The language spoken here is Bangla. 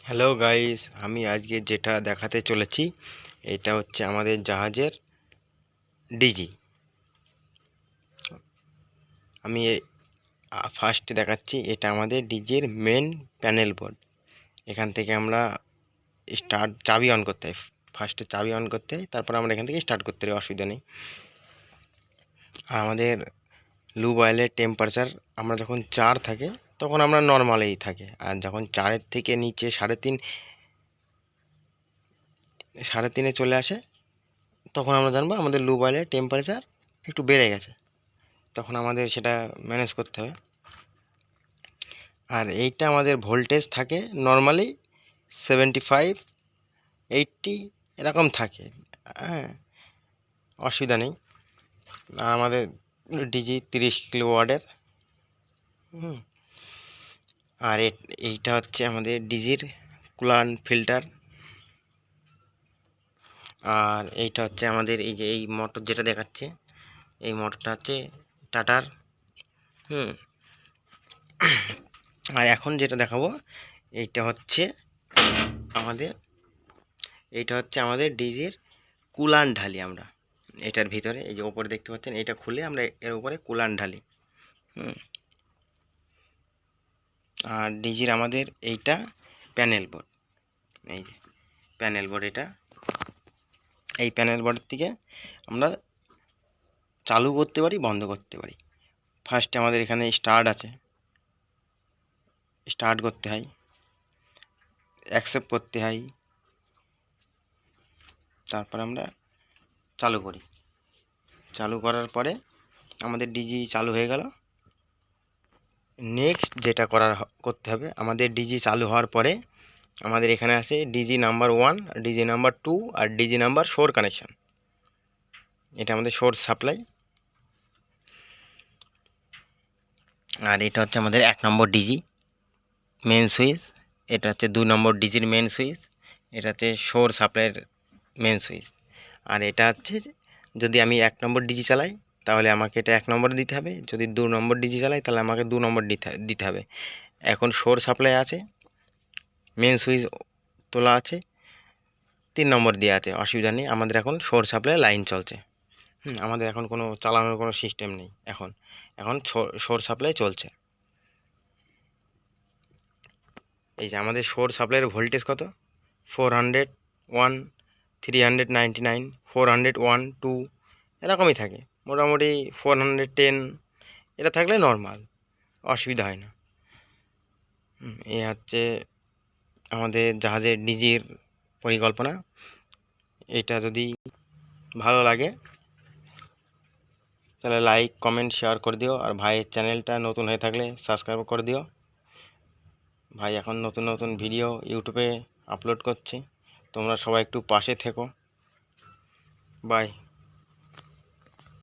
হ্যালো গাইস, আমি আজকে যেটা দেখাতে চলেছি এটা হচ্ছে আমাদের জাহাজের ডিজি। আমি ফার্স্টে দেখাচ্ছি, এটা আমাদের ডিজির মেন প্যানেল বোর্ড। এখান থেকে আমরা চাবি অন করতে হয়। ফার্স্টে চাবি অন করতে হয়, তারপর আমরা এখান থেকে স্টার্ট করতে পারি, অসুবিধা নেই। আর আমাদের লুব অয়েলের টেম্পারেচার আমরা যখন 4 থাকে তখন আমরা নর্মালেই থাকে, আর যখন 4-এর থেকে নিচে 3.5-3.5-এ চলে আসে তখন আমরা জানবো আমাদের লুব অয়েলের টেম্পারেচার একটু বেড়ে গেছে। তখন আমাদের সেটা ম্যানেজ করতে হবে। আর এইটা আমাদের ভোল্টেজ থাকে নর্মালি 75-80 এরকম থাকে, হ্যাঁ, অসুবিধা নেই। আর আমাদের ডিজি 30 কিলোওয়াটের। আর এইটা হচ্ছে আমাদের ডিজির কুলান্ট ফিল্টার। আর এইটা হচ্ছে আমাদের এই যে এই মোটর যেটা দেখাচ্ছে, এই মোটরটা হচ্ছে টাটার। আর এখন যেটা দেখাবো এইটা হচ্ছে আমাদের ডিজির কুলান্ট ঢালি। আমরা এটার ভিতরে এই যে ওপরে দেখতে পাচ্ছেন, এটা খুলে আমরা এর উপরে কুলান্ট ঢালি। আর ডিজির আমাদের এইটা প্যানেল বোর্ড, এই যে প্যানেল বোর্ড। এই প্যানেল বোর্ডের থেকে আমরা চালু করতে পারি, বন্ধ করতে পারি। ফার্স্টে আমাদের এখানে স্টার্ট আছে, স্টার্ট করতে হয়, অ্যাকসেপ্ট করতে হয়, তারপর আমরা চালু করি। চালু করার পরে আমাদের ডিজি চালু হয়ে গেল। নেক্সট যেটা করতে হবে, আমাদের ডিজি চালু হওয়ার পরে আমাদের এখানে আছে ডিজি নাম্বার 1, ডিজি নাম্বার 2 আর ডিজি নাম্বার সোর কানেকশান। এটা আমাদের সোর্স সাপ্লাই। আর এটা হচ্ছে আমাদের 1 নম্বর ডিজি মেন সুইচ। এটা হচ্ছে 2 নম্বর ডিজির মেন সুইচ। এটা হচ্ছে সোর সাপ্লাইয়ের মেন সুইচ। আর এটা হচ্ছে যদি আমি 1 নম্বর ডিজি চালাই তাহলে আমাকে এটা 1 নম্বর দিতে হবে, যদি 2 নম্বর ডিজি চালাই তাহলে আমাকে 2 নম্বর দিতে হবে। এখন সোর সাপ্লাই আছে, মেন সুইচ তোলা আছে, 3 নম্বর দেওয়া আছে, অসুবিধা নেই। আমাদের এখন সোর সাপ্লাই লাইন চলছে। আমাদের এখন কোনো চালানোর কোনো সিস্টেম নেই। এখন সোর সাপ্লাই চলছে। এই যে আমাদের সোর সাপ্লাইয়ের ভোল্টেজ কত, 401, 399, 401, 2 এরকমই থাকে। মোটামুটি 410 এটা থাকলে নর্মাল, অসুবিধা হয় না। এই হচ্ছে আমাদের জাহাজের ডিজির পরিকল্পনা। এটা যদি ভালো লাগে তাহলে লাইক, কমেন্ট, শেয়ার করে দিও। আর ভাইয়ের চ্যানেলটা নতুন হয়ে থাকলে সাবস্ক্রাইব করে দিও। ভাই এখন নতুন নতুন ভিডিও ইউটিউবে আপলোড করছে, তোমরা সবাই একটু পাশে থেকো। বাই।